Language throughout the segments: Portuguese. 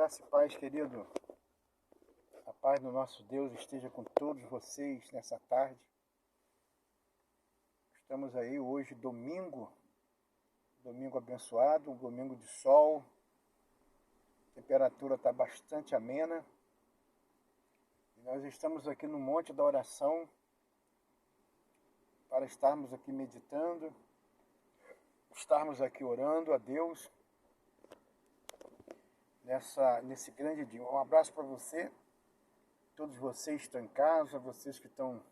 Graça e paz, querido. A paz do nosso Deus esteja com todos vocês nessa tarde. Estamos aí hoje, domingo abençoado, um domingo de sol. A temperatura está bastante amena. E nós estamos aqui no Monte da Oração para estarmos aqui meditando, estarmos aqui orando a Deus nesse grande dia. Um abraço para você, todos vocês que estão em casa, vocês que estão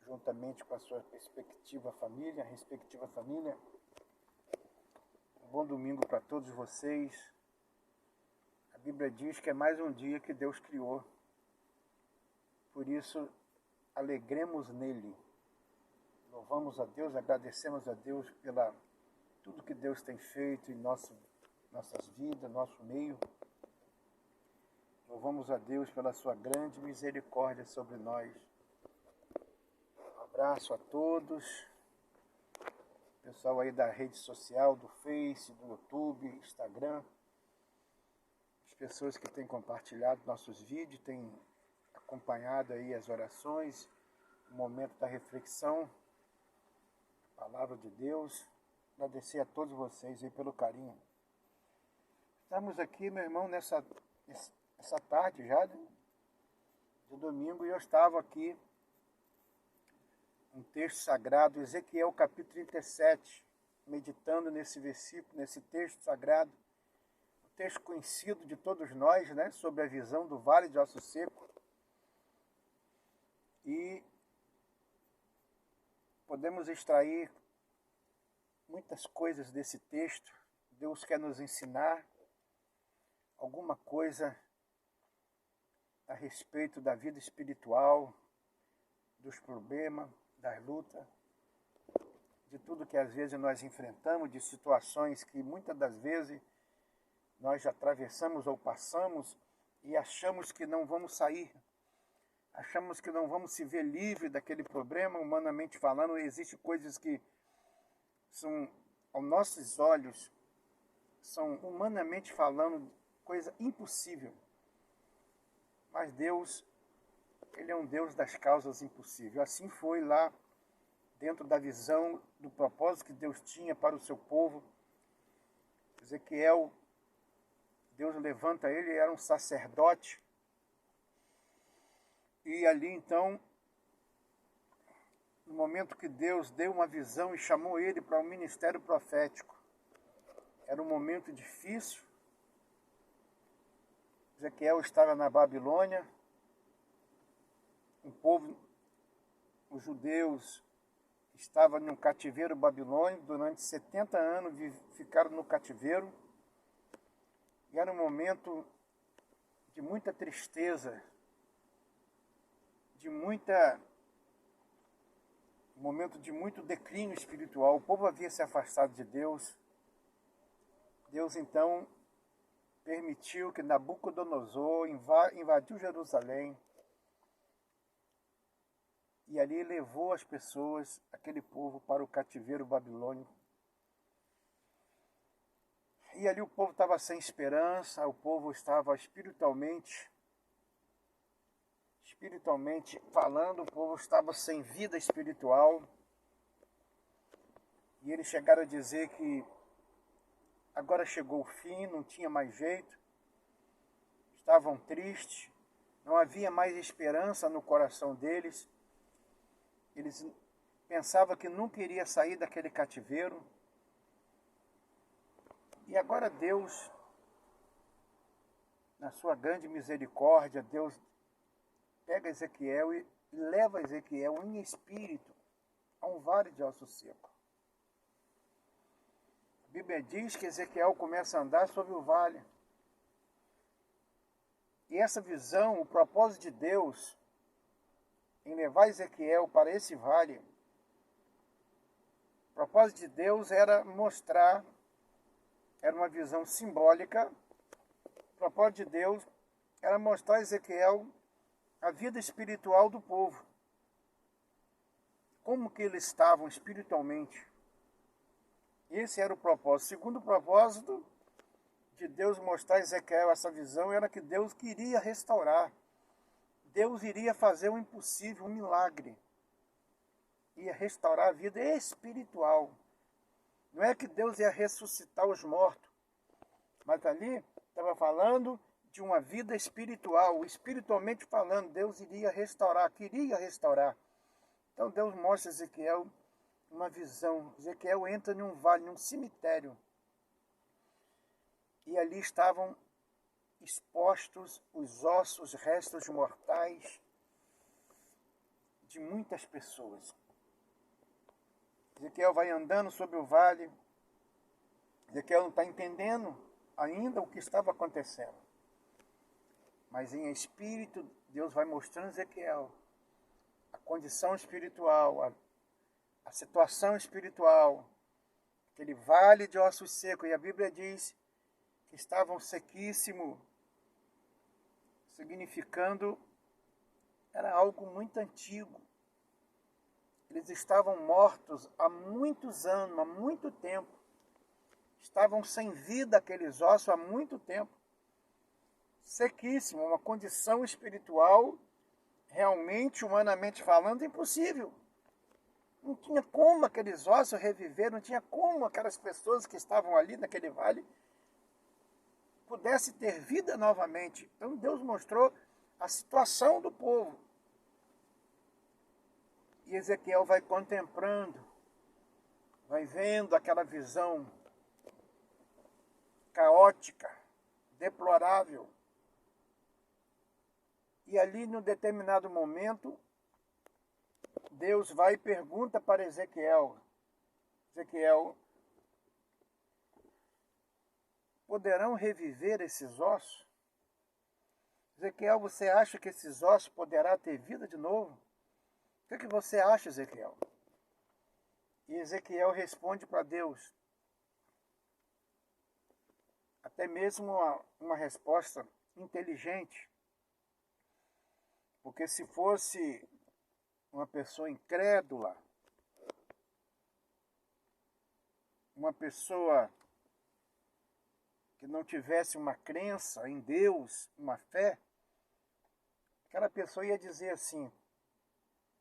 juntamente com a sua respectiva família. Um bom domingo para todos vocês. A Bíblia diz que é mais um dia que Deus criou. Por isso, alegremos nele. Louvamos a Deus, agradecemos a Deus pela tudo que Deus tem feito em nossas vidas, nosso meio. Louvamos a Deus pela sua grande misericórdia sobre nós. Um abraço a todos. Pessoal aí da rede social, do Face, do YouTube, Instagram. As pessoas que têm compartilhado nossos vídeos, têm acompanhado aí as orações, o momento da reflexão, a palavra de Deus. Agradecer a todos vocês aí pelo carinho. Estamos aqui, meu irmão, nessa tarde já de domingo, e eu estava aqui um texto sagrado, Ezequiel capítulo 37, meditando nesse versículo, nesse texto sagrado, um texto conhecido de todos nós, né, sobre a visão do Vale de Ossos Secos. E podemos extrair muitas coisas desse texto. Deus quer nos ensinar alguma coisa a respeito da vida espiritual, dos problemas, das lutas, de tudo que às vezes nós enfrentamos, de situações que muitas das vezes nós atravessamos ou passamos e achamos que não vamos sair, achamos que não vamos se ver livre daquele problema. Humanamente falando, existem coisas que são, aos nossos olhos, são humanamente falando, coisa impossível. Mas Deus, Ele é um Deus das causas impossíveis. Assim foi lá dentro da visão, do propósito que Deus tinha para o seu povo. Ezequiel, Deus levanta ele, era um sacerdote. E ali então, no momento que Deus deu uma visão e chamou ele para um ministério profético, era um momento difícil. Ezequiel estava na Babilônia, o povo, os judeus, estavam no cativeiro babilônico, durante 70 anos ficaram no cativeiro, e era um momento de muita tristeza, um momento de muito declínio espiritual. O povo havia se afastado de Deus. Deus então permitiu que Nabucodonosor invadiu Jerusalém e ali levou as pessoas, aquele povo, para o cativeiro babilônico. E ali o povo estava sem esperança, o povo estava espiritualmente falando, o povo estava sem vida espiritual. E eles chegaram a dizer que agora chegou o fim, não tinha mais jeito, estavam tristes, não havia mais esperança no coração deles. Eles pensavam que nunca iria sair daquele cativeiro. E agora Deus, na sua grande misericórdia, Deus pega Ezequiel e leva Ezequiel em espírito a um vale de ossos secos. A Bíblia diz que Ezequiel começa a andar sobre o vale. E essa visão, o propósito de Deus em levar Ezequiel para esse vale, o propósito de Deus era mostrar, era uma visão simbólica. O propósito de Deus era mostrar a Ezequiel a vida espiritual do povo, como que eles estavam espiritualmente. Esse era o propósito. Segundo o propósito de Deus mostrar a Ezequiel essa visão era que Deus queria restaurar. Deus iria fazer o impossível, um milagre. Ia restaurar a vida espiritual. Não é que Deus ia ressuscitar os mortos, mas ali estava falando de uma vida espiritual. Espiritualmente falando, Deus iria restaurar, queria restaurar. Então Deus mostra a Ezequiel uma visão. Ezequiel entra num vale, num cemitério. E ali estavam expostos os ossos, restos mortais de muitas pessoas. Ezequiel vai andando sobre o vale. Ezequiel não está entendendo ainda o que estava acontecendo. Mas em espírito, Deus vai mostrando a Ezequiel a condição espiritual, a situação espiritual, aquele vale de ossos secos. E a Bíblia diz que estavam sequíssimos, significando era algo muito antigo. Eles estavam mortos há muitos anos, há muito tempo. Estavam sem vida aqueles ossos há muito tempo. Sequíssimo, uma condição espiritual, realmente, humanamente falando, impossível. Não tinha como aqueles ossos reviver, não tinha como aquelas pessoas que estavam ali naquele vale pudessem ter vida novamente. Então Deus mostrou a situação do povo. E Ezequiel vai contemplando, vai vendo aquela visão caótica, deplorável. E ali, num determinado momento, Deus vai e pergunta para Ezequiel: Ezequiel, poderão reviver esses ossos? Ezequiel, você acha que esses ossos poderão ter vida de novo? O que você acha, Ezequiel? E Ezequiel responde para Deus. Até mesmo uma resposta inteligente. Porque se fosse uma pessoa incrédula, uma pessoa que não tivesse uma crença em Deus, uma fé, aquela pessoa ia dizer assim: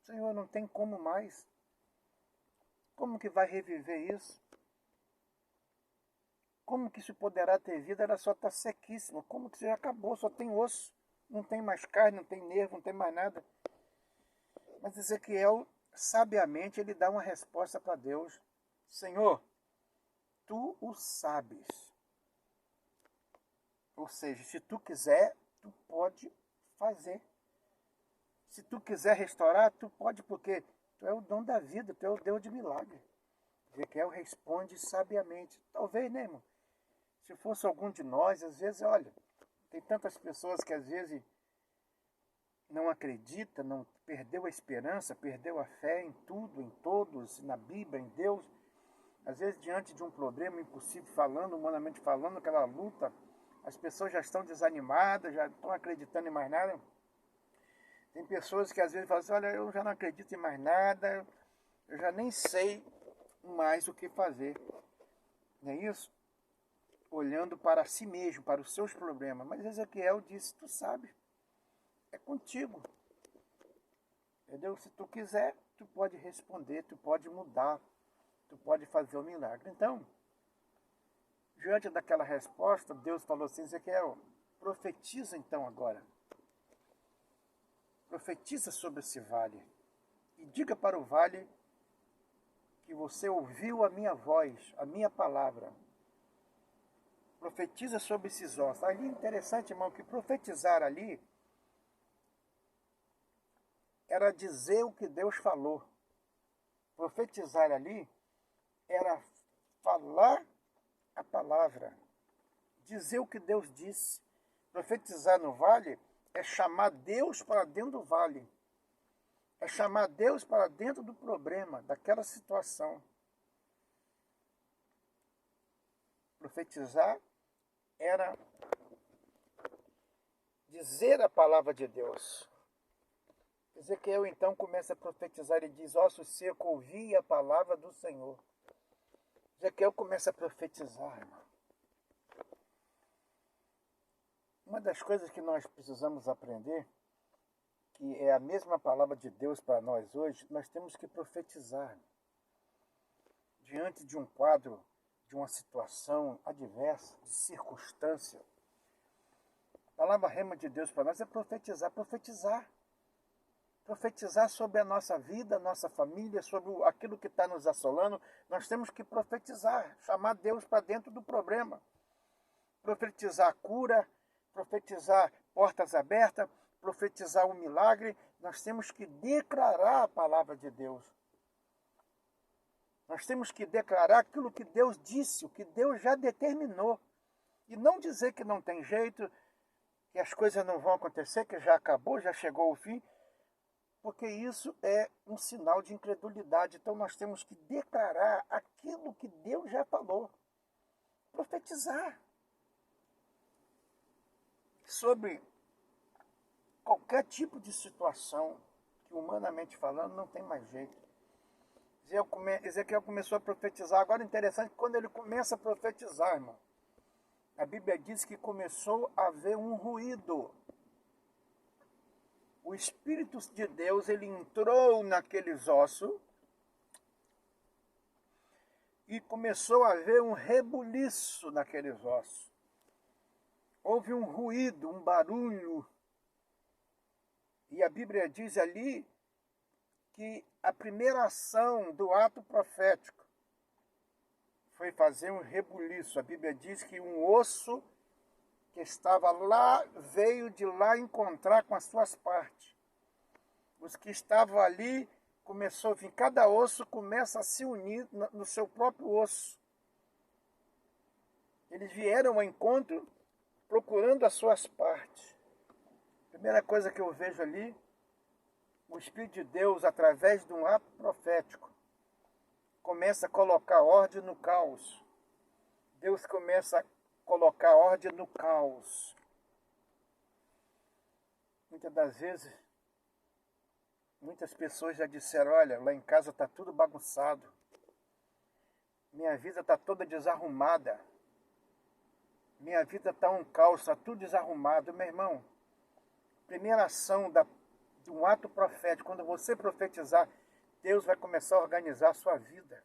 Senhor, não tem como mais. Como que vai reviver isso? Como que isso poderá ter vida? Ela só está sequíssima. Como que isso já acabou? Só tem osso. Não tem mais carne, não tem nervo, não tem mais nada. Mas Ezequiel, sabiamente, ele dá uma resposta para Deus. Senhor, tu o sabes. Ou seja, se tu quiser, tu pode fazer. Se tu quiser restaurar, tu pode, porque tu é o dom da vida, tu é o Deus de milagre. Ezequiel responde sabiamente. Talvez, né, irmão? Se fosse algum de nós, às vezes, olha, tem tantas pessoas que às vezes não acredita, não perdeu a esperança, perdeu a fé em tudo, em todos, na Bíblia, em Deus. Às vezes, diante de um problema impossível, falando, humanamente falando, aquela luta, as pessoas já estão desanimadas, já estão acreditando em mais nada. Tem pessoas que às vezes falam assim: olha, eu já não acredito em mais nada, eu já nem sei mais o que fazer. Não é isso? Olhando para si mesmo, para os seus problemas. Mas Ezequiel disse: tu sabe, é contigo. Entendeu? Se tu quiser, tu pode responder, tu pode mudar, tu pode fazer o milagre. Então, diante daquela resposta, Deus falou assim: Ezequiel, profetiza então agora. Profetiza sobre esse vale. E diga para o vale que você ouviu a minha voz, a minha palavra. Profetiza sobre esses ossos. Ali é interessante, irmão, que profetizar ali era dizer o que Deus falou. Profetizar ali era falar a palavra, dizer o que Deus disse. Profetizar no vale é chamar Deus para dentro do vale. É chamar Deus para dentro do problema, daquela situação. Profetizar era dizer a palavra de Deus. Ezequiel então começa a profetizar e diz: ossos secos, ouvi a palavra do Senhor. Ezequiel começa a profetizar, irmão. das coisas que nós precisamos aprender, que é a mesma palavra de Deus para nós hoje, nós temos que profetizar. Diante de um quadro, de uma situação adversa, de circunstância, a palavra rema de Deus para nós é profetizar, profetizar. Profetizar sobre a nossa vida, a nossa família, sobre aquilo que está nos assolando. Nós temos que profetizar, chamar Deus para dentro do problema. Profetizar a cura, profetizar portas abertas, profetizar um milagre. Nós temos que declarar a palavra de Deus. Nós temos que declarar aquilo que Deus disse, o que Deus já determinou. E não dizer que não tem jeito, que as coisas não vão acontecer, que já acabou, já chegou o fim. Porque isso é um sinal de incredulidade. Então nós temos que declarar aquilo que Deus já falou. Profetizar. Sobre qualquer tipo de situação que, humanamente falando, não tem mais jeito. Ezequiel começou a profetizar. Agora, interessante, quando ele começa a profetizar, irmão, a Bíblia diz que começou a haver um ruído. O Espírito de Deus, ele entrou naqueles ossos e começou a haver um rebuliço naqueles ossos. Houve um ruído, um barulho. E a Bíblia diz ali que a primeira ação do ato profético foi fazer um rebuliço. A Bíblia diz que um osso que estava lá veio de lá encontrar com as suas partes. Os que estavam ali começou a vir, cada osso começa a se unir no seu próprio osso. Eles vieram ao encontro procurando as suas partes. Primeira coisa que eu vejo ali, o Espírito de Deus, através de um ato profético, começa a colocar ordem no caos. Deus começa a colocar ordem no caos. Muitas das vezes, muitas pessoas já disseram, olha, lá em casa está tudo bagunçado. Minha vida está toda desarrumada. Minha vida está um caos, está tudo desarrumado. Meu irmão, primeira ação de um ato profético, quando você profetizar, Deus vai começar a organizar a sua vida.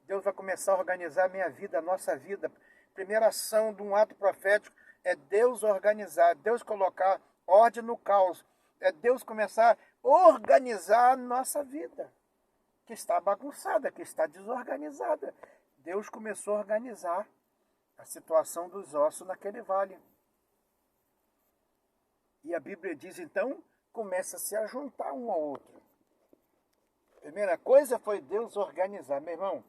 Deus vai começar a organizar a minha vida, a nossa vida. Primeira ação de um ato profético é Deus organizar, Deus colocar ordem no caos. É Deus começar a organizar a nossa vida, que está bagunçada, que está desorganizada. Deus começou a organizar a situação dos ossos naquele vale. E a Bíblia diz, então, começa-se a juntar um ao outro. Primeira coisa foi Deus organizar. Meu irmão,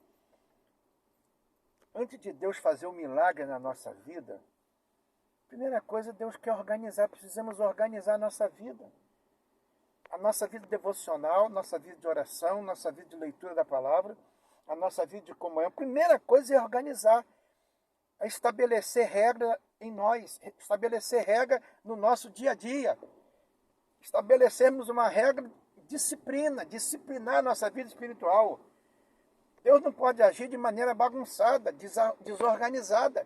antes de Deus fazer um milagre na nossa vida, primeira coisa, Deus quer organizar. Precisamos organizar a nossa vida. A nossa vida devocional, nossa vida de oração, nossa vida de leitura da palavra, a nossa vida de comunhão. Primeira coisa é organizar. É estabelecer regra em nós, estabelecer regra no nosso dia a dia. Estabelecermos uma regra, disciplinar a nossa vida espiritual. Deus não pode agir de maneira bagunçada, desorganizada.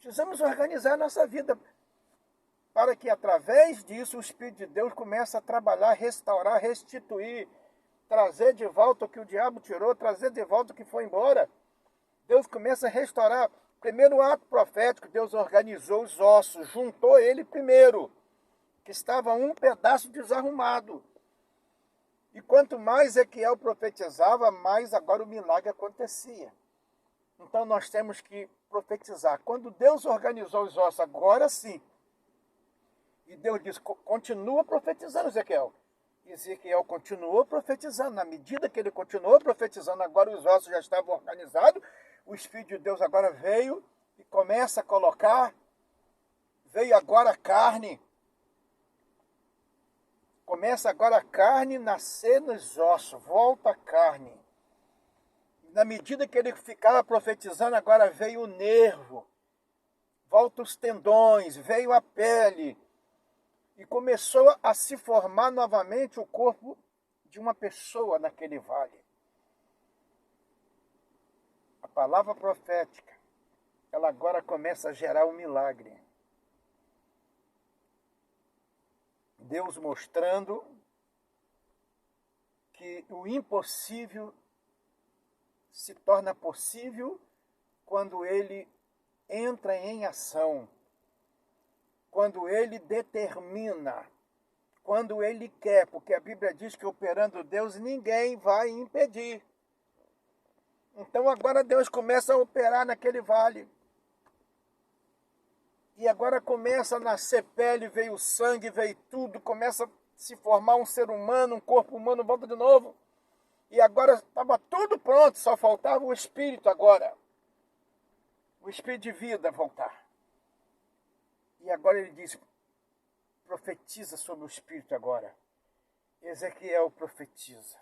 Precisamos organizar a nossa vida para que, através disso, o Espírito de Deus comece a trabalhar, restaurar, restituir, trazer de volta o que o diabo tirou, trazer de volta o que foi embora. Deus começa a restaurar. Primeiro ato profético, Deus organizou os ossos, juntou ele primeiro, que estava um pedaço desarrumado. E quanto mais Ezequiel profetizava, mais agora o milagre acontecia. Então nós temos que profetizar. Quando Deus organizou os ossos, agora sim. E Deus disse, continua profetizando, Ezequiel. E Ezequiel continuou profetizando. Na medida que ele continuou profetizando, agora os ossos já estavam organizados. O Espírito de Deus agora veio e começa a colocar. Veio agora a carne. Começa agora a carne nascer nos ossos. Volta a carne. Na medida que ele ficava profetizando, agora veio o nervo. Volta os tendões, veio a pele. E começou a se formar novamente o corpo de uma pessoa naquele vale. A palavra profética, ela agora começa a gerar um milagre. Deus mostrando que o impossível se torna possível quando ele entra em ação, quando ele determina, quando ele quer, porque a Bíblia diz que operando Deus ninguém vai impedir. Então agora Deus começa a operar naquele vale. E agora começa a nascer pele, veio sangue, veio tudo, começa a se formar um ser humano, um corpo humano, volta de novo. E agora estava tudo pronto, só faltava o Espírito agora. O Espírito de vida voltar. E agora ele diz, profetiza sobre o Espírito agora. Ezequiel profetiza.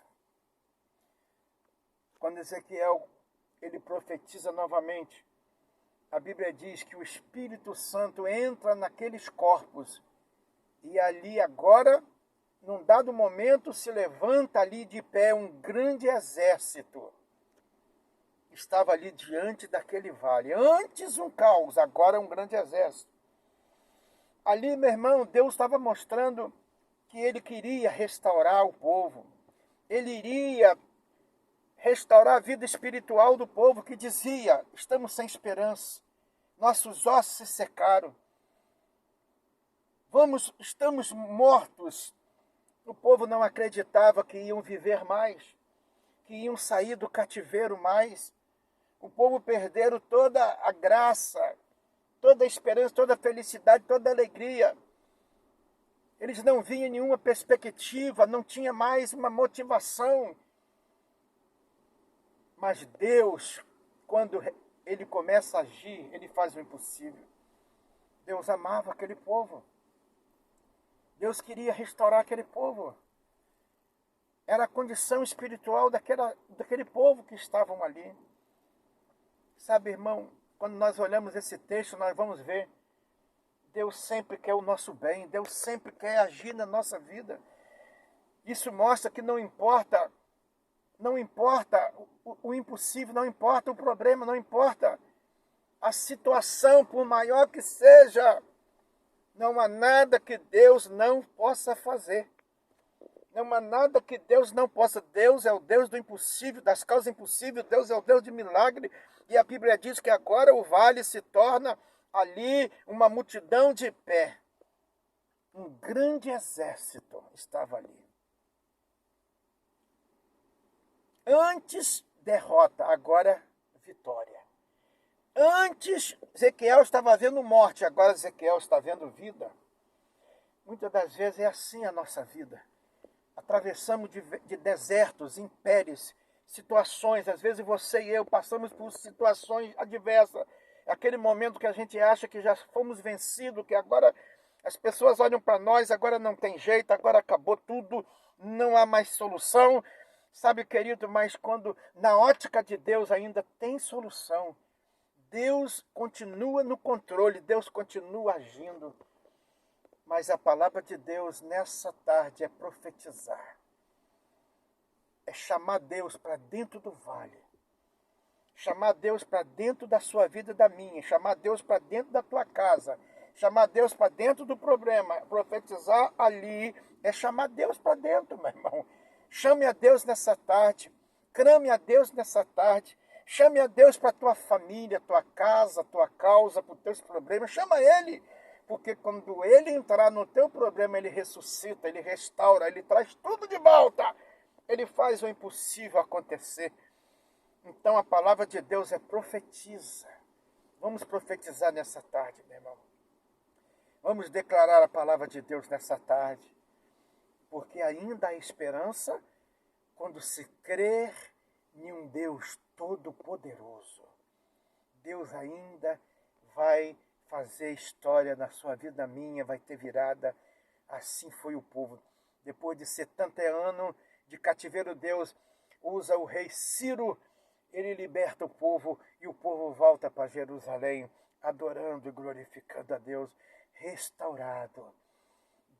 Quando Ezequiel ele profetiza novamente, a Bíblia diz que o Espírito Santo entra naqueles corpos e ali agora, num dado momento, se levanta ali de pé um grande exército. Estava ali diante daquele vale. Antes um caos, agora um grande exército. Ali, meu irmão, Deus estava mostrando que ele queria restaurar o povo. Ele iria restaurar a vida espiritual do povo que dizia, estamos sem esperança, nossos ossos se secaram, estamos mortos. O povo não acreditava que iam viver mais, que iam sair do cativeiro mais. O povo perderam toda a graça, toda a esperança, toda a felicidade, toda a alegria. Eles não viam nenhuma perspectiva, não tinha mais uma motivação. Mas Deus, quando ele começa a agir, ele faz o impossível. Deus amava aquele povo. Deus queria restaurar aquele povo. Era a condição espiritual daquele povo que estavam ali. Sabe, irmão, quando nós olhamos esse texto, nós vamos ver, Deus sempre quer o nosso bem, Deus sempre quer agir na nossa vida. Isso mostra que não importa o impossível, não importa o problema, não importa a situação, por maior que seja, não há nada que Deus não possa fazer. Não há nada que Deus não possa. Deus é o Deus do impossível, das causas impossíveis, Deus é o Deus de milagre. E a Bíblia diz que agora o vale se torna ali uma multidão de pé. Um grande exército estava ali. Antes derrota, agora vitória. Antes Ezequiel estava vendo morte, agora Ezequiel está vendo vida. Muitas das vezes é assim a nossa vida. Atravessamos de desertos, impérios, situações. Às vezes você e eu passamos por situações adversas. Aquele momento que a gente acha que já fomos vencidos, que agora as pessoas olham para nós, agora não tem jeito, agora acabou tudo, não há mais solução. Sabe, querido, mas quando na ótica de Deus ainda tem solução, Deus continua no controle, Deus continua agindo. Mas a palavra de Deus nessa tarde é profetizar. É chamar Deus para dentro do vale. Chamar Deus para dentro da sua vida e da minha. Chamar Deus para dentro da tua casa. Chamar Deus para dentro do problema. Profetizar ali é chamar Deus para dentro, meu irmão. Chame a Deus nessa tarde. Clame a Deus nessa tarde. Chame a Deus para a tua família, tua casa, tua causa, para os teus problemas. Chama Ele. Porque quando Ele entrar no teu problema, Ele ressuscita, Ele restaura, Ele traz tudo de volta. Ele faz o impossível acontecer. Então a palavra de Deus é profetiza. Vamos profetizar nessa tarde, meu irmão. Vamos declarar a palavra de Deus nessa tarde. Porque ainda há esperança quando se crer em um Deus todo-poderoso. Deus ainda vai fazer história na sua vida, na minha, vai ter virada. Assim foi o povo. Depois de 70 anos de cativeiro, Deus usa o rei Ciro, ele liberta o povo e o povo volta para Jerusalém, adorando e glorificando a Deus, restaurado.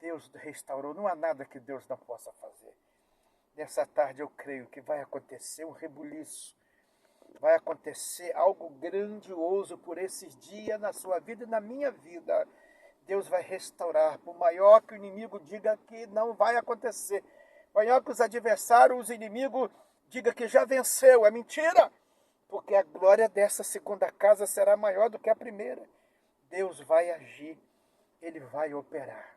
Deus restaurou, não há nada que Deus não possa fazer. Nessa tarde eu creio que vai acontecer um rebuliço, vai acontecer algo grandioso por esses dias na sua vida e na minha vida. Deus vai restaurar, por maior que o inimigo diga que não vai acontecer, maior que os adversários, os inimigos diga que já venceu, é mentira, porque a glória dessa segunda casa será maior do que a primeira. Deus vai agir, Ele vai operar.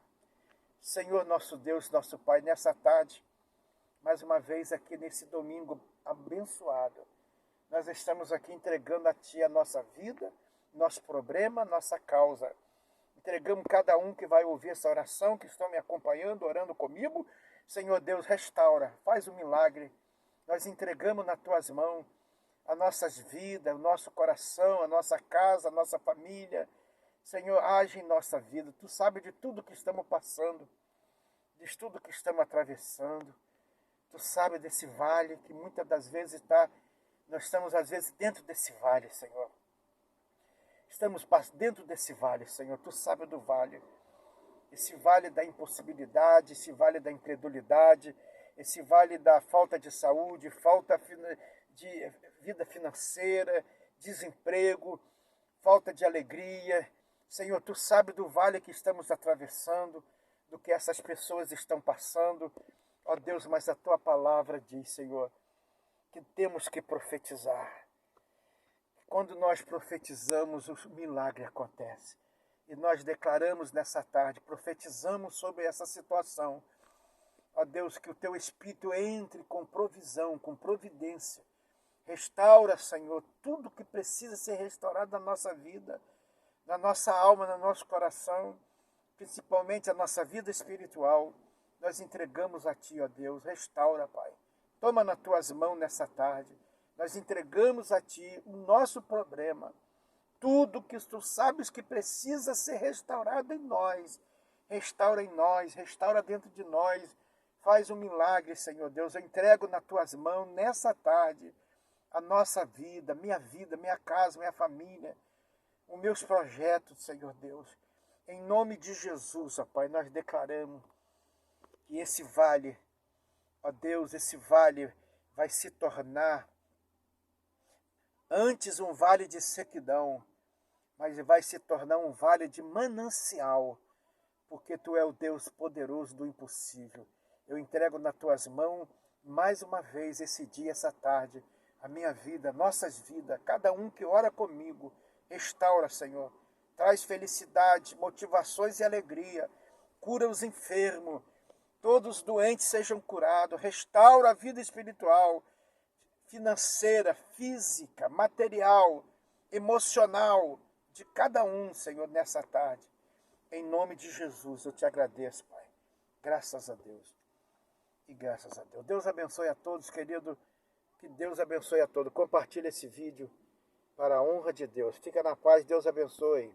Senhor nosso Deus, nosso Pai, nessa tarde, mais uma vez aqui nesse domingo abençoado, nós estamos aqui entregando a Ti a nossa vida, nosso problema, nossa causa. Entregamos cada um que vai ouvir essa oração, que estão me acompanhando, orando comigo. Senhor Deus, restaura, faz um milagre. Nós entregamos nas Tuas mãos as nossas vidas, o nosso coração, a nossa casa, a nossa família. Senhor, age em nossa vida. Tu sabes de tudo que estamos passando, de tudo que estamos atravessando. Tu sabes desse vale que muitas das vezes nós estamos às vezes dentro desse vale, Senhor. Estamos dentro desse vale, Senhor. Tu sabes do vale. Esse vale da impossibilidade, esse vale da incredulidade, esse vale da falta de saúde, falta de vida financeira, desemprego, falta de alegria. Senhor, Tu sabes do vale que estamos atravessando, do que essas pessoas estão passando. Ó Deus, mas a Tua palavra diz, Senhor, que temos que profetizar. Quando nós profetizamos, o milagre acontece. E nós declaramos nessa tarde, profetizamos sobre essa situação. Ó Deus, que o Teu Espírito entre com provisão, com providência. Restaura, Senhor, tudo que precisa ser restaurado na nossa vida, na nossa alma, no nosso coração, principalmente a nossa vida espiritual. Nós entregamos a Ti, ó Deus. Restaura, Pai. Toma nas Tuas mãos nessa tarde. Nós entregamos a Ti o nosso problema. Tudo que Tu sabes que precisa ser restaurado em nós. Restaura em nós, restaura dentro de nós. Faz um milagre, Senhor Deus. Eu entrego nas Tuas mãos nessa tarde a nossa vida, minha casa, minha família, os meus projetos, Senhor Deus. Em nome de Jesus, ó Pai, nós declaramos que esse vale, ó Deus, esse vale vai se tornar antes um vale de sequidão, mas vai se tornar um vale de manancial, porque Tu é o Deus poderoso do impossível. Eu entrego nas Tuas mãos, mais uma vez, esse dia, essa tarde, a minha vida, nossas vidas, cada um que ora comigo. Restaura, Senhor. Traz felicidade, motivações e alegria. Cura os enfermos. Todos os doentes sejam curados. Restaura a vida espiritual, financeira, física, material, emocional de cada um, Senhor, nessa tarde. Em nome de Jesus, eu Te agradeço, Pai. Graças a Deus. E graças a Deus. Deus abençoe a todos, querido. Que Deus abençoe a todos. Compartilhe esse vídeo para a honra de Deus. Fica na paz. Deus abençoe.